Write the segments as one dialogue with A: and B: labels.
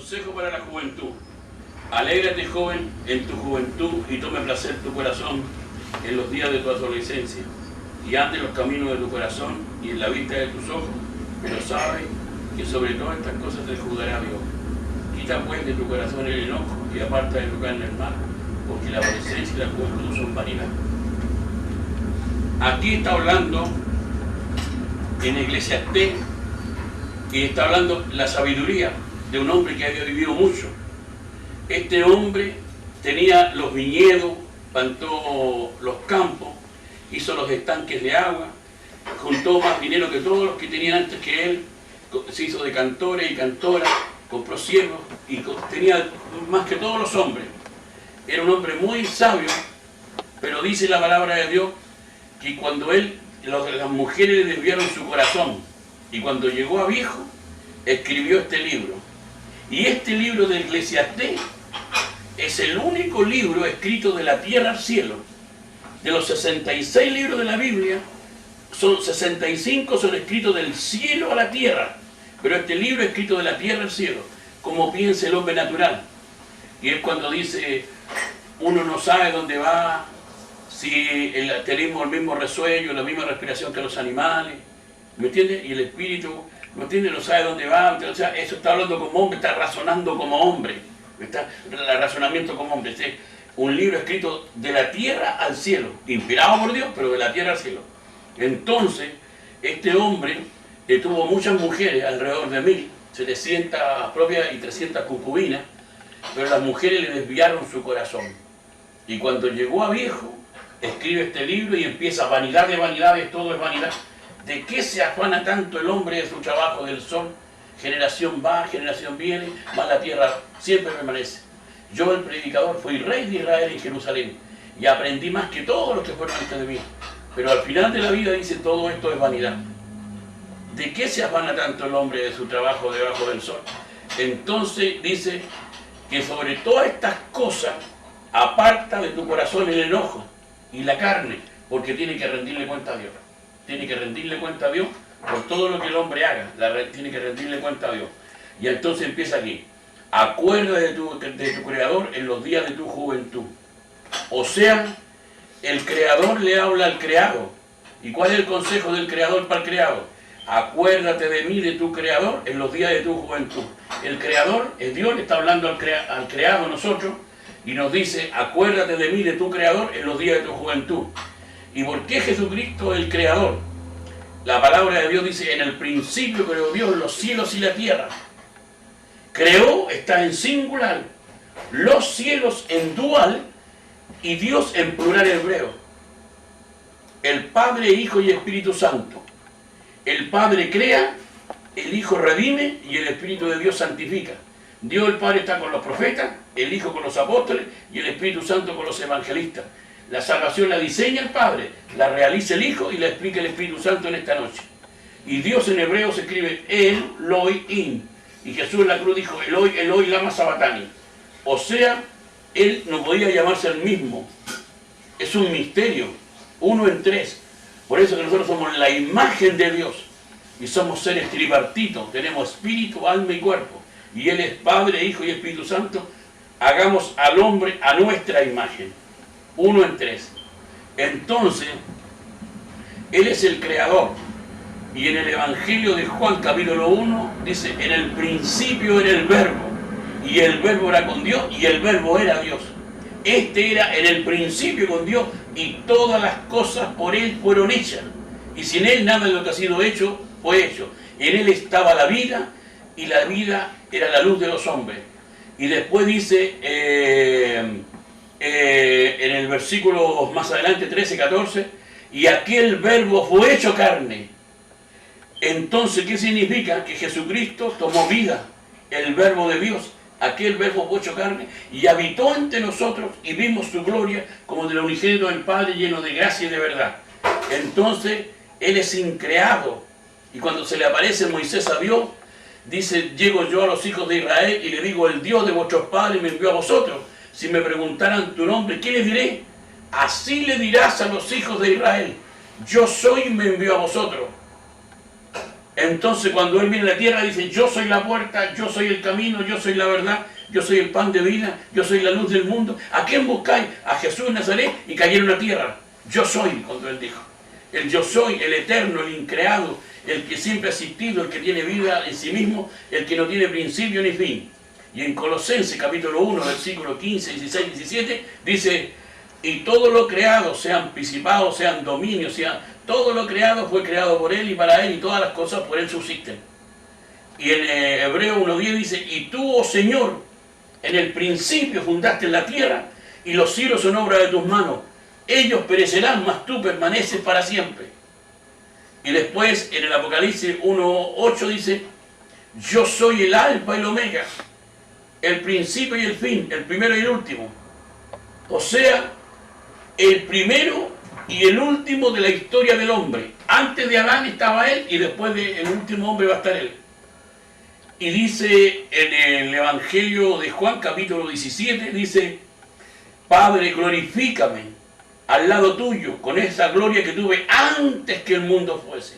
A: Consejo para la juventud. Alégrate, joven, en tu juventud y tome placer tu corazón en los días de tu adolescencia y ande en los caminos de tu corazón y en la vista de tus ojos, pero sabe que sobre todas estas cosas te juzgará Dios. Quita pues de tu corazón el enojo y aparta de tu carne el mal, porque la adolescencia y la juventud son vanidad. Aquí está hablando en Eclesiastés y está hablando la sabiduría de un hombre que había vivido mucho. Este hombre tenía los viñedos, plantó los campos, hizo los estanques de agua, juntó más dinero que todos los que tenían antes que él, se hizo de cantores y cantoras, compró siervos y tenía más que todos los hombres. Era un hombre muy sabio, pero dice la palabra de Dios que cuando las mujeres le desviaron su corazón y cuando llegó a viejo, escribió este libro. Y este libro de Eclesiastés es el único libro escrito de la tierra al cielo. De los 66 libros de la Biblia, 65 son escritos del cielo a la tierra. Pero este libro es escrito de la tierra al cielo, como piensa el hombre natural. Y es cuando dice, uno no sabe dónde va, si tenemos el mismo resuello, la misma respiración que los animales, ¿me entiendes? Y el espíritu, ¿me entiendes? No sabe dónde va, o sea, eso está hablando como hombre, está razonando como hombre, está el razonamiento como hombre. Es un libro escrito de la tierra al cielo, inspirado por Dios, pero de la tierra al cielo. Entonces, este hombre tuvo muchas mujeres, alrededor de 1700 propias y 300 concubinas, pero las mujeres le desviaron su corazón. Y cuando llegó a viejo, escribe este libro y empieza: vanidad de vanidades, todo es vanidad. ¿De qué se afana tanto el hombre de su trabajo del sol? Generación va, generación viene, más la tierra siempre permanece. Yo, el predicador, fui rey de Israel en Jerusalén y aprendí más que todos los que fueron antes de mí. Pero al final de la vida dice: todo esto es vanidad. ¿De qué se afana tanto el hombre de su trabajo debajo del sol? Entonces dice que sobre todas estas cosas aparta de tu corazón el enojo y la carne, porque tiene que rendirle cuenta a Dios. Tiene que rendirle cuenta a Dios por todo lo que el hombre haga, tiene que rendirle cuenta a Dios. Y entonces empieza aquí: acuérdate de tu Creador en los días de tu juventud. O sea, el Creador le habla al creado. ¿Y cuál es el consejo del Creador para el creado? Acuérdate de mí, de tu Creador, en los días de tu juventud. El Creador, es Dios, le está hablando al creado, nosotros, y nos dice: acuérdate de mí, de tu Creador, en los días de tu juventud. ¿Y por qué Jesucristo es el Creador? La palabra de Dios dice: en el principio creó Dios los cielos y la tierra. Creó está en singular, los cielos en dual y Dios en plural hebreo. El Padre, Hijo y Espíritu Santo. El Padre crea, el Hijo redime y el Espíritu de Dios santifica. Dios el Padre está con los profetas, el Hijo con los apóstoles y el Espíritu Santo con los evangelistas. La salvación la diseña el Padre, la realiza el Hijo y la explica el Espíritu Santo en esta noche. Y Dios en hebreo se escribe Elohim. Y Jesús en la cruz dijo: Eloi, Eloi, lama sabatani. O sea, Él no podía llamarse el mismo. Es un misterio, uno en tres. Por eso que nosotros somos la imagen de Dios. Y somos seres tripartitos, tenemos espíritu, alma y cuerpo. Y Él es Padre, Hijo y Espíritu Santo. Hagamos al hombre a nuestra imagen. Uno en tres. Entonces, Él es el Creador. Y en el Evangelio de Juan, capítulo 1, dice: en el principio era el Verbo, y el Verbo era con Dios, y el Verbo era Dios. Este era en el principio con Dios, y todas las cosas por Él fueron hechas. Y sin Él nada de lo que ha sido hecho fue hecho. En Él estaba la vida, y la vida era la luz de los hombres. Y después dice en el versículo más adelante, 13, 14, y aquel Verbo fue hecho carne. Entonces, ¿qué significa? Que Jesucristo tomó vida, el Verbo de Dios, aquel Verbo fue hecho carne, y habitó entre nosotros, y vimos su gloria como del unigénito del Padre, lleno de gracia y de verdad. Entonces, Él es increado, y cuando se le aparece Moisés a Dios, dice: llego yo a los hijos de Israel y le digo: el Dios de vuestros padres me envió a vosotros. Si me preguntaran tu nombre, ¿qué les diré? Así le dirás a los hijos de Israel: yo soy y me envió a vosotros. Entonces cuando Él viene a la tierra dice, yo soy la puerta, yo soy el camino, yo soy la verdad, yo soy el pan de vida, yo soy la luz del mundo. ¿A quién buscáis? A Jesús de Nazaret, y cayeron a tierra. Yo soy, cuando Él dijo. El yo soy, el eterno, el increado, el que siempre ha existido, el que tiene vida en sí mismo, el que no tiene principio ni fin. Y en Colosenses capítulo 1, versículos 15, 16, 17, dice, y todo lo creado, sean principados, sean dominios, todo lo creado fue creado por Él y para Él, y todas las cosas por Él subsisten. Y en Hebreo 1.10 dice, y tú, oh Señor, en el principio fundaste la tierra, y los cielos son obra de tus manos. Ellos perecerán, mas tú permaneces para siempre. Y después en el Apocalipsis 1.8 dice, yo soy el alfa y el omega, el principio y el fin, el primero y el último. O sea, el primero y el último de la historia del hombre. Antes de Adán estaba Él, y después del último hombre va a estar Él. Y dice en el Evangelio de Juan capítulo 17, dice, Padre, glorifícame al lado tuyo, con esa gloria que tuve antes que el mundo fuese.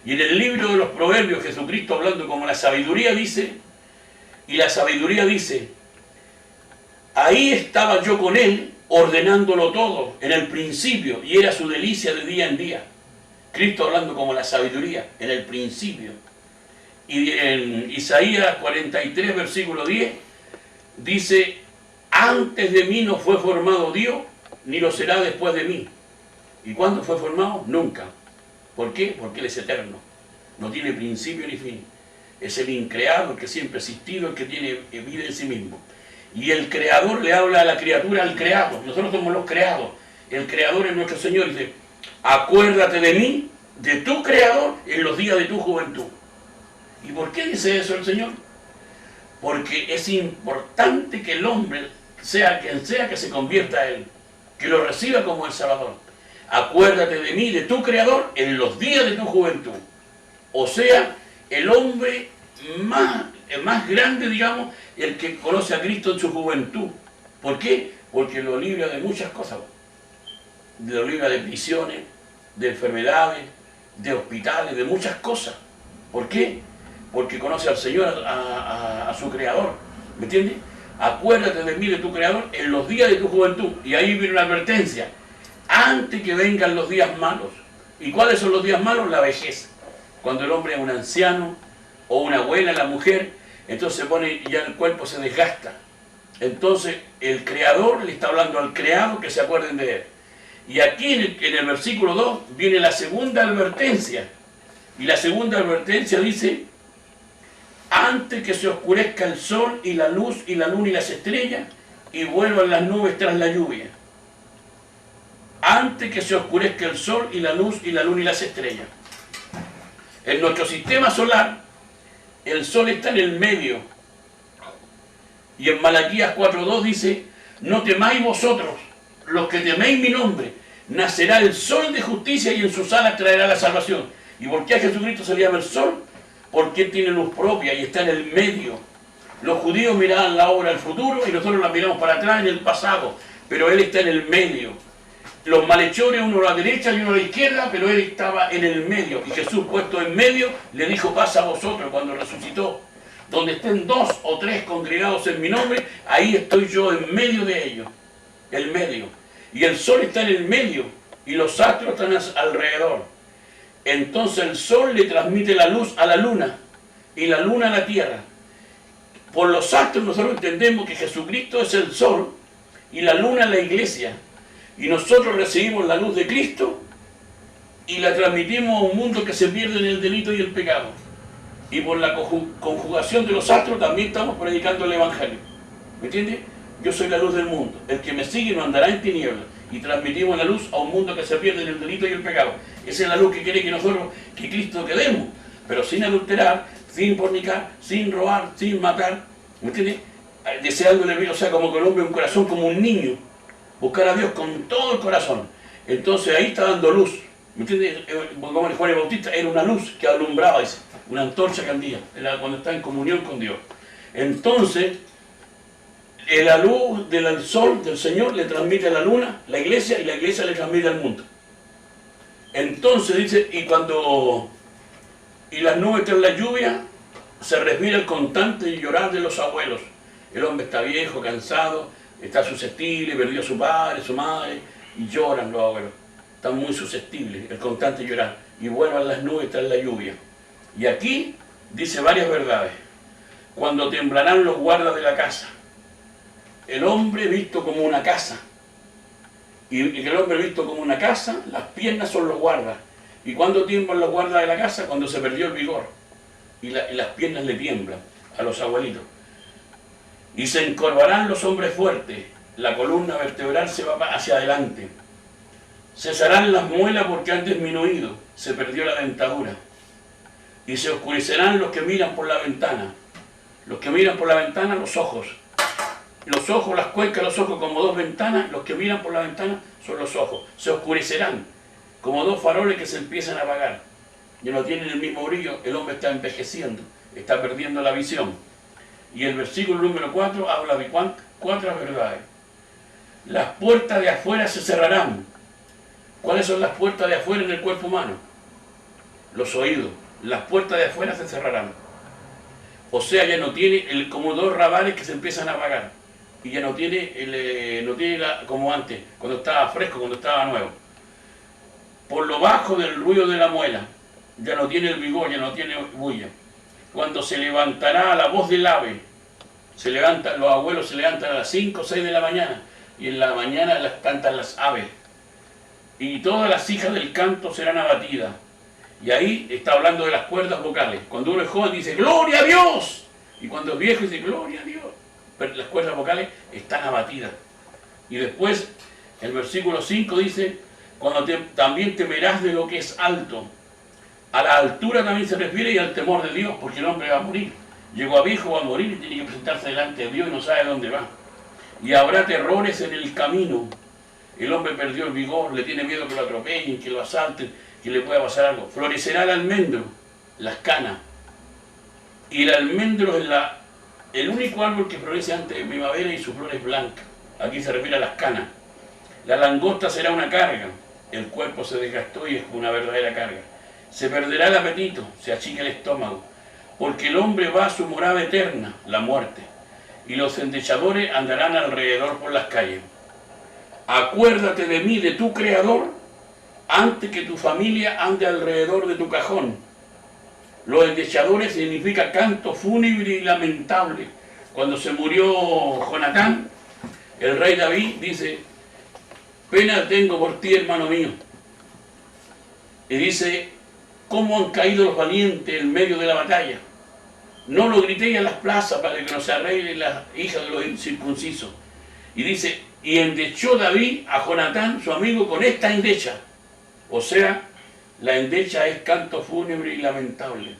A: Y en el libro de los Proverbios, Jesucristo hablando como la sabiduría dice, y la sabiduría dice, ahí estaba yo con Él, ordenándolo todo, en el principio, y era su delicia de día en día. Cristo hablando como la sabiduría, en el principio. Y en Isaías 43, versículo 10, dice, antes de mí no fue formado Dios, ni lo será después de mí. ¿Y cuándo fue formado? Nunca. ¿Por qué? Porque Él es eterno. No tiene principio ni fin. Es el increado, el que siempre ha existido, el que tiene vida en sí mismo. Y el creador le habla a la criatura, al creado. Nosotros somos los creados. El creador es nuestro Señor. Dice, acuérdate de mí, de tu creador, en los días de tu juventud. ¿Y por qué dice eso el Señor? Porque es importante que el hombre, sea quien sea, que se convierta a Él, que lo reciba como el Salvador. Acuérdate de mí, de tu Creador, en los días de tu juventud. O sea, el hombre más grande, digamos, el que conoce a Cristo en su juventud. ¿Por qué? Porque lo libra de muchas cosas. Lo libra de prisiones, de enfermedades, de hospitales, de muchas cosas. ¿Por qué? Porque conoce al Señor, a su Creador. ¿Me entiendes? Acuérdate de mí, de tu Creador, en los días de tu juventud. Y ahí viene una advertencia. Antes que vengan los días malos. ¿Y cuáles son los días malos? La vejez. Cuando el hombre es un anciano, o una abuela, la mujer, entonces se pone, ya el cuerpo se desgasta. Entonces el Creador le está hablando al creado que se acuerden de Él. Y aquí en el versículo 2 viene la segunda advertencia. Y la segunda advertencia dice, antes que se oscurezca el sol y la luz y la luna y las estrellas y vuelvan las nubes tras la lluvia. Antes que se oscurezca el sol y la luz y la luna y las estrellas. En nuestro sistema solar, el sol está en el medio. Y en Malaquías 4.2 dice, no temáis vosotros, los que teméis mi nombre, nacerá el sol de justicia y en sus alas traerá la salvación. ¿Y por qué a Jesucristo se le llama el sol? Porque Él tiene luz propia y está en el medio. Los judíos miraban la obra del futuro y nosotros la miramos para atrás en el pasado, pero Él está en el medio. Los malhechores, uno a la derecha y uno a la izquierda, pero Él estaba en el medio. Y Jesús, puesto en medio, le dijo, paz a vosotros, cuando resucitó. Donde estén 2 o 3 congregados en mi nombre, ahí estoy yo en medio de ellos. El medio. Y el sol está en el medio y los astros están alrededor. Entonces el sol le transmite la luz a la luna y la luna a la tierra. Por los astros nosotros entendemos que Jesucristo es el sol y la luna la iglesia. Y nosotros recibimos la luz de Cristo y la transmitimos a un mundo que se pierde en el delito y el pecado. Y por la conjugación de los astros también estamos predicando el Evangelio. ¿Me entiendes? Yo soy la luz del mundo. El que me sigue no andará en tinieblas. Y transmitimos la luz a un mundo que se pierde en el delito y el pecado. Esa es la luz que quiere que nosotros, que Cristo quedemos. Pero sin adulterar, sin fornicar, sin robar, sin matar. ¿Me entiendes? Deseándole bien, o sea, como que el hombre un corazón como un niño. Buscar a Dios con todo el corazón. Entonces ahí está dando luz. ¿Me entiendes? Como Juan el Bautista era una luz que alumbraba, dice, una antorcha que ardía, cuando está en comunión con Dios. Entonces, la luz del sol del Señor le transmite a la luna, la iglesia, y la iglesia le transmite al mundo. Entonces dice, y cuando y las nubes tras la lluvia, se respira el constante llorar de los abuelos. El hombre está viejo, cansado, está susceptible, perdió a su padre, su madre, y lloran los abuelos. Están muy susceptibles, el constante llorar. Y vuelvan las nubes tras la lluvia. Y aquí dice varias verdades. Cuando temblarán los guardas de la casa. El hombre visto como una casa. Y el hombre visto como una casa, las piernas son los guardas. ¿Y cuándo tiemblan los guardas de la casa? Cuando se perdió el vigor. Y las piernas le tiemblan a los abuelitos. Y se encorvarán los hombres fuertes. La columna vertebral se va hacia adelante. Cesarán las muelas porque han disminuido. Se perdió la dentadura. Y se oscurecerán los que miran por la ventana. Los que miran por la ventana, los ojos. Los ojos, las cuencas, los ojos como dos ventanas. Los que miran por la ventana son los ojos. Se oscurecerán como dos faroles que se empiezan a apagar. Ya no tienen el mismo brillo. El hombre está envejeciendo. Está perdiendo la visión. Y el versículo número 4 habla de cuatro verdades. Las puertas de afuera se cerrarán. ¿Cuáles son las puertas de afuera en el cuerpo humano? Los oídos. Las puertas de afuera se cerrarán. O sea, ya no tiene como dos rabales que se empiezan a apagar. Y ya no tiene, como antes, cuando estaba fresco, cuando estaba nuevo. Por lo bajo del ruido de la muela. Ya no tiene el vigor, ya no tiene bulla. Cuando se levantará la voz del ave. Los abuelos se levantan a las 5 o 6 de la mañana. Y en la mañana las cantan las aves. Y todas las hijas del canto serán abatidas. Y ahí está hablando de las cuerdas vocales. Cuando uno es joven dice ¡Gloria a Dios! Y cuando es viejo dice ¡Gloria a Dios! Pero las cuerdas vocales están abatidas. Y después el versículo 5 dice también temerás de lo que es alto. A la altura también se refiere y al temor de Dios, porque el hombre va a morir. Llegó a viejo, va a morir y tiene que presentarse delante de Dios y no sabe dónde va. Y habrá terrores en el camino. El hombre perdió el vigor, le tiene miedo que lo atropellen, que lo asalten, que le pueda pasar algo. Florecerá el almendro, las canas. Y el almendro es el único árbol que florece antes de primavera y sus flores blancas. Aquí se refiere a las canas. La langosta será una carga. El cuerpo se desgastó y es una verdadera carga. Se perderá el apetito, se achica el estómago. Porque el hombre va a su morada eterna, la muerte. Y los endechadores andarán alrededor por las calles. Acuérdate de mí, de tu Creador, antes que tu familia ande alrededor de tu cajón. Los endechadores significa canto fúnebre y lamentable. Cuando se murió Jonatán, el rey David dice, pena tengo por ti, hermano mío. Y dice, ¿cómo han caído los valientes en medio de la batalla? No lo grité a las plazas para que no se arreglen las hijas de los incircuncisos. Y dice, y endechó David a Jonatán, su amigo, con esta endecha. O sea, la endecha es canto fúnebre y lamentable.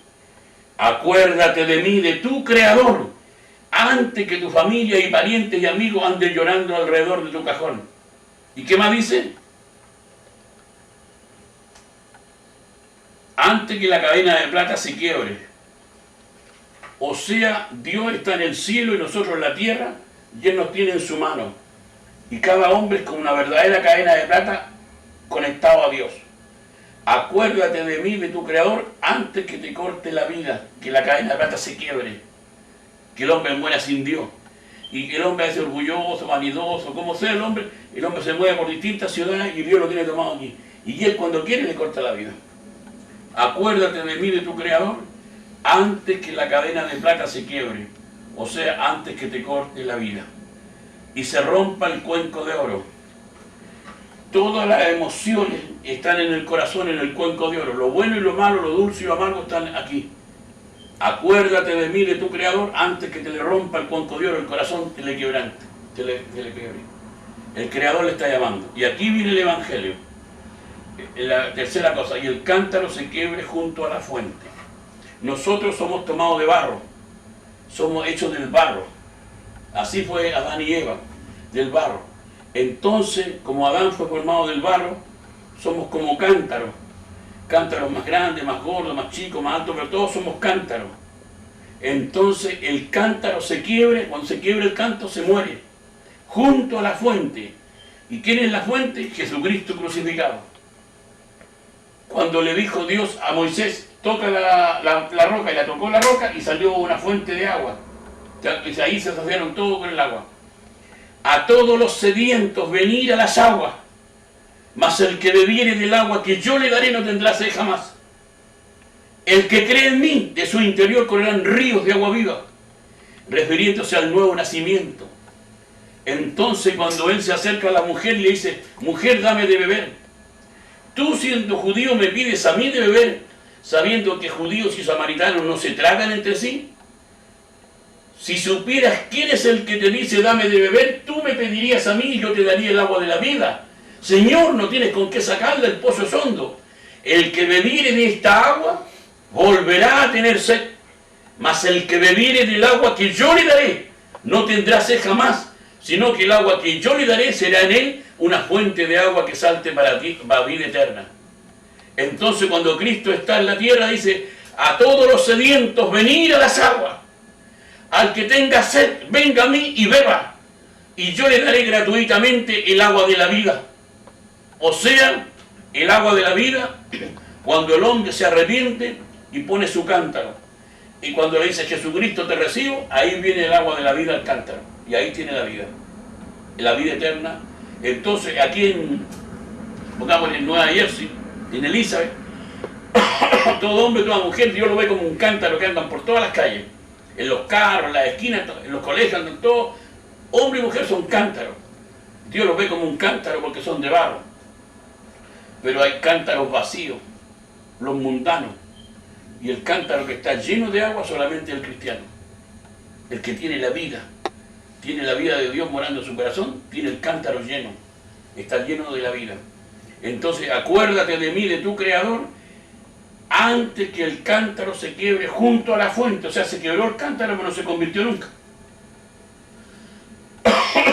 A: Acuérdate de mí, de tu Creador, antes que tu familia y parientes y amigos anden llorando alrededor de tu cajón. ¿Y qué más dice? Antes que la cadena de plata se quiebre. O sea, Dios está en el cielo y nosotros en la tierra, y Él nos tiene en su mano. Y cada hombre es con una verdadera cadena de plata conectado a Dios. Acuérdate de mí, de tu Creador, antes que te corte la vida, que la cadena de plata se quiebre, que el hombre muera sin Dios. Y que el hombre es orgulloso, vanidoso, como sea el hombre se mueve por distintas ciudades y Dios lo tiene tomado aquí. Y Él cuando quiere le corta la vida. Acuérdate de mí, de tu Creador, antes que la cadena de plata se quiebre, o sea, antes que te corte la vida y se rompa el cuenco de oro. Todas las emociones están en el corazón, en el cuenco de oro. Lo bueno y lo malo, lo dulce y lo amargo están aquí. Acuérdate de mí, de tu Creador, antes que te le rompa el cuenco de oro, el corazón te le quebrante, te le quiebre. El Creador le está llamando. Y aquí viene el Evangelio. La tercera cosa, y el cántaro se quiebre junto a la fuente. Nosotros somos tomados de barro, somos hechos del barro. Así fue Adán y Eva, del barro. Entonces, como Adán fue formado del barro, somos como cántaros. Cántaros más grandes, más gordos, más chicos, más altos, pero todos somos cántaros. Entonces el cántaro se quiebre, cuando se quiebra el cántaro se muere, junto a la fuente. ¿Y quién es la fuente? Jesucristo crucificado. Cuando le dijo Dios a Moisés, toca la roca, y la tocó la roca y salió una fuente de agua. Y ahí se saciaron todo con el agua. A todos los sedientos venir a las aguas, mas el que bebiere del agua que yo le daré no tendrá sed jamás. El que cree en mí, de su interior correrán ríos de agua viva, refiriéndose al nuevo nacimiento. Entonces cuando él se acerca a la mujer y le dice, mujer, dame de beber. Tú siendo judío me pides a mí de beber, sabiendo que judíos y samaritanos no se tragan entre sí. Si supieras quién es el que te dice dame de beber, tú me pedirías a mí y yo te daría el agua de la vida. Señor, no tienes con qué sacarla, el pozo es hondo. El que bebiere de esta agua volverá a tener sed, mas el que bebiere del agua que yo le daré no tendrá sed jamás, sino que el agua que yo le daré será en él una fuente de agua que salte para vida eterna. Entonces cuando Cristo está en la tierra dice, a todos los sedientos venid a las aguas. Al que tenga sed, venga a mí y beba, y yo le daré gratuitamente el agua de la vida. O sea, el agua de la vida, cuando el hombre se arrepiente y pone su cántaro. Y cuando le dice, Jesucristo te recibo, ahí viene el agua de la vida al cántaro. Y ahí tiene la vida eterna. Entonces, aquí pongamos en Nueva Jersey, en Elizabeth, todo hombre, toda mujer, Dios lo ve como un cántaro que andan por todas las calles. En los carros, en las esquinas, en los colegios, andan todos, hombre y mujer son cántaros. Dios los ve como un cántaro porque son de barro. Pero hay cántaros vacíos, los mundanos. Y el cántaro que está lleno de agua solamente el cristiano. El que tiene la vida de Dios morando en su corazón, tiene el cántaro lleno. Está lleno de la vida. Entonces acuérdate de mí, de tu Creador, antes que el cántaro se quiebre junto a la fuente. O sea, se quebró el cántaro pero no se convirtió nunca.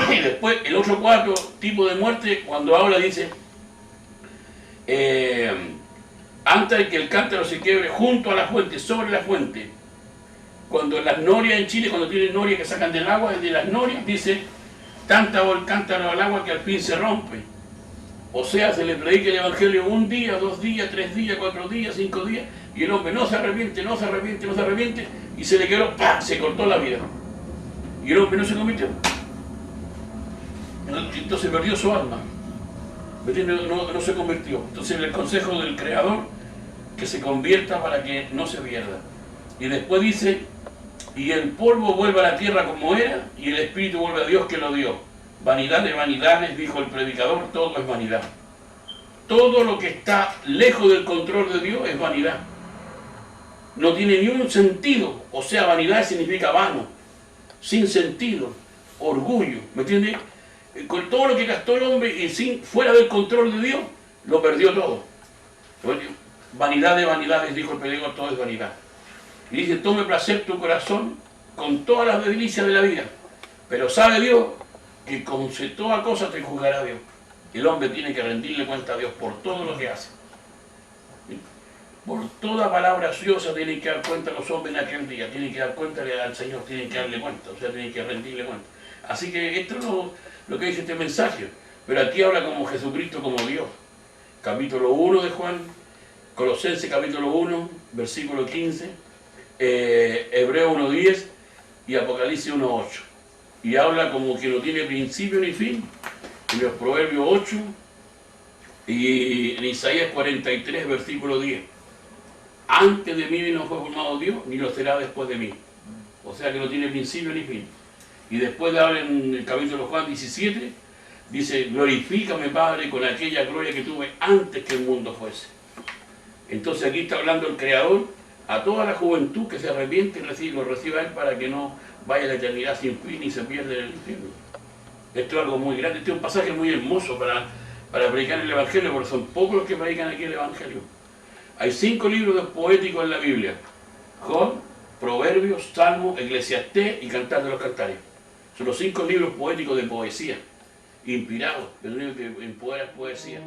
A: Y después el otro cuarto tipo de muerte, cuando habla dice, antes de que el cántaro se quiebre junto a la fuente, sobre la fuente. Cuando las norias en Chile, cuando tienen norias que sacan del agua, de las norias dice, tanta va el cántaro al agua que al fin se rompe. O sea, se le predica el Evangelio 1 día, 2 días, 3 días, 4 días, 5 días, y el hombre no se arrepiente, y se le quedó, ¡pah!, se cortó la vida. Y el hombre no se convirtió. Entonces perdió su alma. No se convirtió. Entonces el consejo del Creador, que se convierta para que no se pierda. Y después dice, y el polvo vuelve a la tierra como era, y el espíritu vuelve a Dios que lo dio. Vanidad de vanidades, dijo el predicador, todo es vanidad. Todo lo que está lejos del control de Dios es vanidad. No tiene ni un sentido. O sea, vanidad significa vano, sin sentido, orgullo. ¿Me entiendes? Con todo lo que gastó el hombre y fuera del control de Dios, lo perdió todo. Vanidad de vanidades, dijo el predicador, todo es vanidad. Y dice, tome placer tu corazón con todas las delicias de la vida. Pero sabe Dios que con toda cosa te juzgará Dios. El hombre tiene que rendirle cuenta a Dios por todo lo que hace. Por toda palabra ociosa tienen que dar cuenta los hombres en aquel día. Tienen que dar cuenta al Señor, tienen que darle cuenta. O sea, tienen que rendirle cuenta. Así que esto es lo que dice este mensaje. Pero aquí habla como Jesucristo, como Dios. Capítulo 1 de Juan, Colosenses capítulo 1, versículo 15, Hebreo 1.10 y Apocalipsis 1.8. Y habla como que no tiene principio ni fin, en los Proverbios 8 y en Isaías 43, versículo 10. Antes de mí no fue formado Dios, ni lo será después de mí. O sea que no tiene principio ni fin. Y después de hablar en el capítulo Juan 17, dice, glorifícame Padre con aquella gloria que tuve antes que el mundo fuese. Entonces aquí está hablando el Creador a toda la juventud que se arrepiente y lo reciba a Él para que no vaya a la eternidad sin fin y se pierda en el infierno. Esto es algo muy grande, este es un pasaje muy hermoso para predicar el Evangelio, porque son pocos los que predican aquí el Evangelio. Hay 5 libros poéticos en la Biblia: Job, Proverbios, Salmos, Eclesiastés y Cantar de los Cantares. Son los 5 libros poéticos de poesía, inspirados, que empoderan poesía.